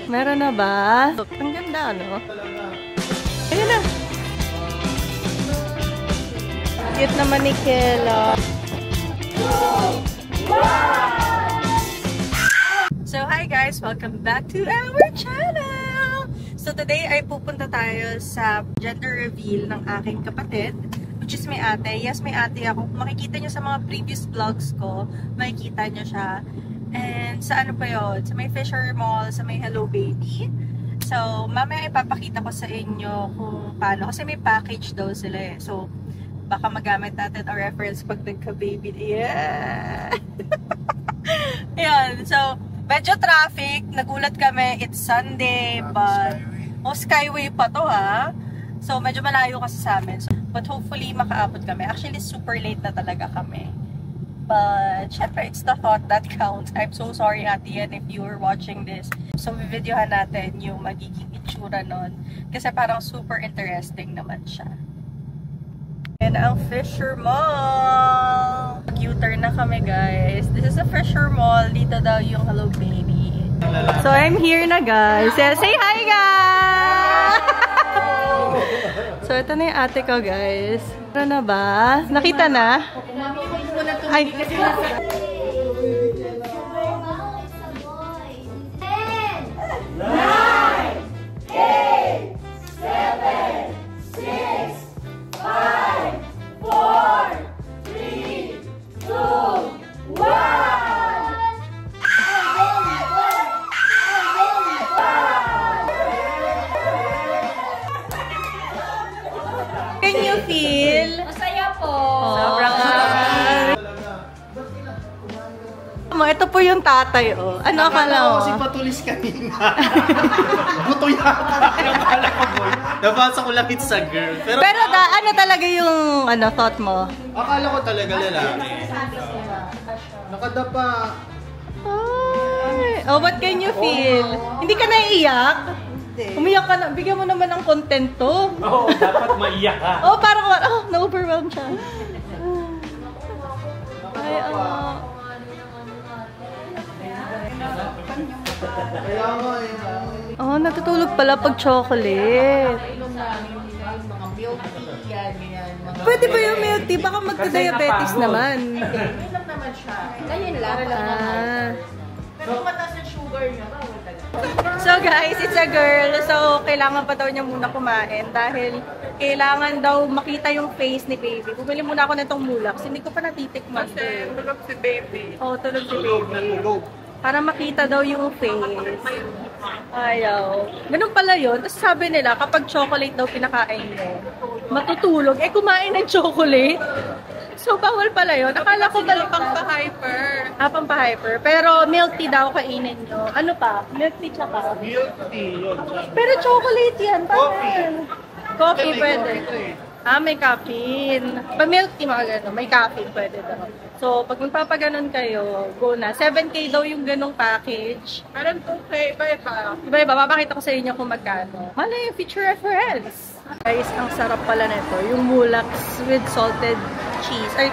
Meron na ba? Look, ang ganda, ano? Ayan na. Cute naman ni Kela. So, hi guys! Welcome back to our channel! So, today ay pupunta tayo sa gender reveal ng aking kapatid, which is may ate. Yes, may ate ako. Kung makikita nyo sa mga previous vlogs ko, makikita nyo siya. And sa ano pa yun? Sa may Fisher Mall, sa may Hello Baby. So, mamaya ipapakita ko sa inyo kung paano. Kasi may package daw sila eh. So, baka magamit natin ang reference pag nagka-baby. Yeah! Ayan. So, medyo traffic. Nagulat kami. It's Sunday, but... Oh, Skyway pa to ha. So, medyo malayo kasi sa amin. So, but hopefully, makaabot kami. Actually, super late na talaga kami. But, syempre, it's the thought that counts. I'm so sorry, Ate Yan, if you were watching this. So, videohan natin yung magiging itsura nun. Kasi parang super interesting naman siya. Yan ang Fisher Mall! U-turn na kami, guys. This is a Fisher Mall. Dito daw yung Hello Baby. So, I'm here na, guys. Say hi, guys! So, ito na yung ate ko, guys. Ano na ba? Nakita na? Ay! Can you feel? Masaya po. Sobrang ito po yung tatay, oh. Ano akala mo? Kasi patulis kanina. Buto yata. Akala ko, boy. Nabasa ko lang it's a girl. Pero ano talaga yung thought mo? Akala ko talaga lalaki. Nakadapa. Ay. Oh, what can you feel? Hindi ka naiiyak? Umiyak ka na. Bigyan mo naman ng content to. Oo, dapat maiyak ka. Oh, parang na-overwhelm siya. Ay, oh, natutulog pala pag chocolate. Pwede ba yung milk tea? Baka magka-diabetes naman. Yun lang naman siya. Ganyan lang. Pero mataas yung sugar niya. So guys, it's a girl. So, kailangan pa daw niya muna kumain dahil kailangan daw makita yung face ni baby. Bumili muna ako nitong Mulax. Hindi ko pa natitikman. Kasi tulog si baby. Oh, tulog si baby. Para makita daw yung face. Ayaw. Ganun pala yun. Tapos sabi nila, kapag chocolate daw pinakain mo, matutulog. Eh, kumain ng chocolate. So, bawal pala yun. Akala ko balik Pampa-hyper. Pampa-hyper. Pero milk tea daw kainin nyo. Ano pa? Milk tea tsaka? Milk tea yun. Pero chocolate yan. Coffee pwede. May caffeine. Pa milk tea mga gano'n. May caffeine pwede daw. So, pag magpapaganon kayo, go na. 7K daw yung ganong package. Parang 2K. Iba-iba. Iba-iba. Papakita ko sa inyo kung magkano. Ano yung feature reference? Guys, ang sarap pala nito. Yung Mulax with salted cheese. Ay,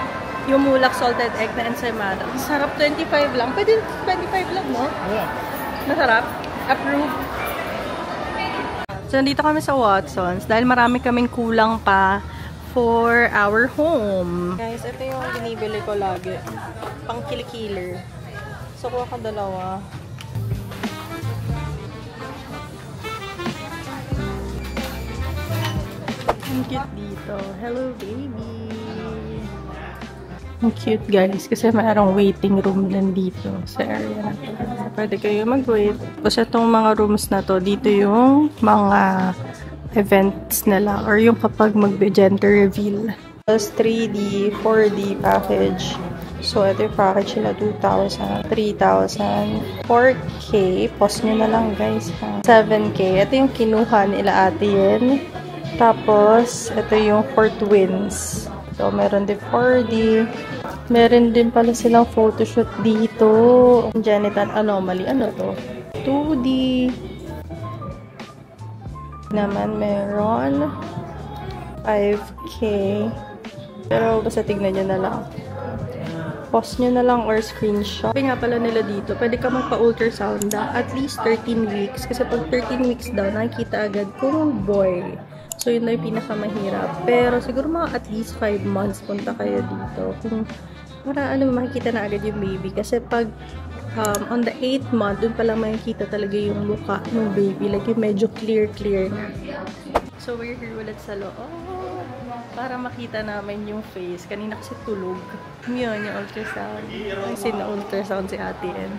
yung Mulax salted egg na ensaymada. Ang sarap, 25 lang. Pwede 25 lang, no? Yeah. Masarap. Approve. So, nandito kami sa Watson's dahil marami kaming kulang pa for our home. Guys, ito yung binibili ko lagi. Pang kilikiller. So, kuha ka dalawa. Ang cute dito. Hello, baby. Ang cute, guys. Kasi mayroong waiting room din dito sa area na to. So, pwede kayo mag-wait. Kasi itong mga rooms na to, dito yung mga events nila or yung kapag mag-gender reveal. Plus 3D, 4D package. So, ito yung package nila, 2,000, 3,000, 4K. Pause nyo na lang, guys. 7K. Ito yung kinuha nila Ate Yen. Tapos, ito yung for twins. So, meron din 4D. Meron din pala silang photoshoot dito. Genital anomaly. Ano to? 2D. Naman meron 5K. Pero basta tignan nyo na lang. pause nyo na lang or screenshot. Sabi nga pala nila dito, pwede ka magpa-ultrasound at least 13 weeks. Kasi pag 13 weeks daw, nakikita agad kung boy. So, yun na yung pinakamahirap. Pero siguro mga at least 5 months punta kayo dito. Kung para makikita na agad yung baby. Kasi pag on the 8th month, dun pala makikita talaga yung mukha ng baby. Like yung medyo clear na. So, we're here ulit sa loob. Para makita namin yung face. Kanina kasi tulog. Yun, yung ultrasound. Kasi na-ultrasound si Ate N.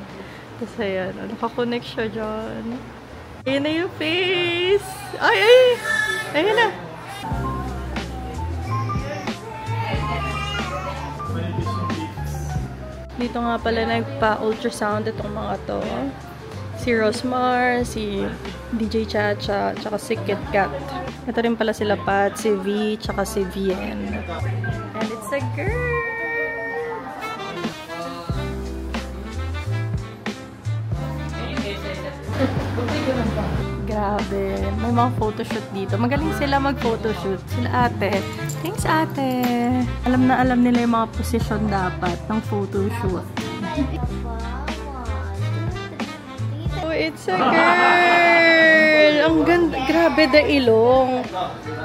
Tapos ayan, nakakonect siya dyan. Ayan na yung face! Ay! Ayan na! Dito nga pala nagpa-ultrasound itong mga to. Si Rosmar, si DJ Chacha, tsaka si Kit Kat. Ito rin pala sila Pat, si V, tsaka si Vien. And it's a girl! Grabe. May mga photoshoot dito. Magaling sila mag-photoshoot. Sila ate. Thanks ate. Alam na alam nila yung mga position dapat ng photoshoot. Oh, it's a girl! Ang ganda. Grabe, the ilong.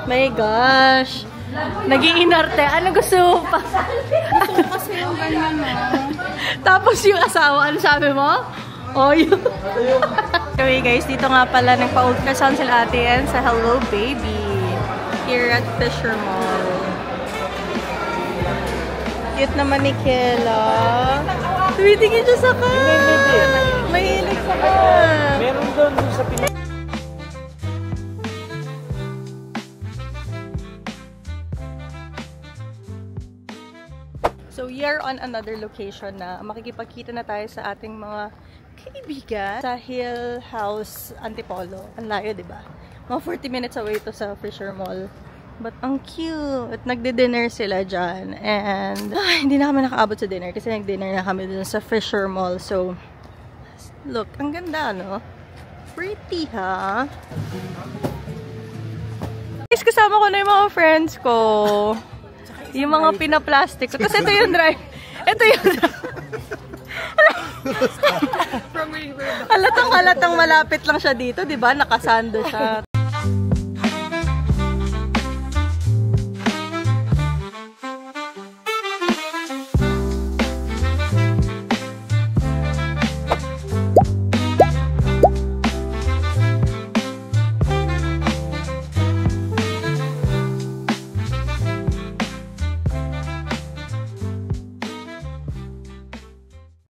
My gosh. Nag-iinarte. Ano gusto mo pa? Gusto ko kasi yung ganyan mo. Tapos yung asawa, ano sabi mo? Oh, yun. Okay guys, dito nga pala nagpa-ultrasound sila Ate N sa Hello Baby. Here at Fisher Mall. Cute naman ni Kela. Tumitingin siya sa ka. Mahilig sa ka. Meron doon sa Pinas. So, we are on another location na makikipagkita na tayo sa ating mga kaibigan sa Hill House Antipolo. Ang layo, diba? Mga 40 minutes away to sa Fisher Mall. But ang cute! Nagde-dinner sila dyan. And hindi na kami nakaabot sa dinner kasi nag-dinner na kami dun sa Fisher Mall. So, look, ang ganda, no? Pretty, ha? Guys, kasama ko na yung mga friends ko. Yung mga pinaplastic ko. Tapos ito yung drive. Ito yung halatang malapit lang siya dito, di ba? Nakasando siya.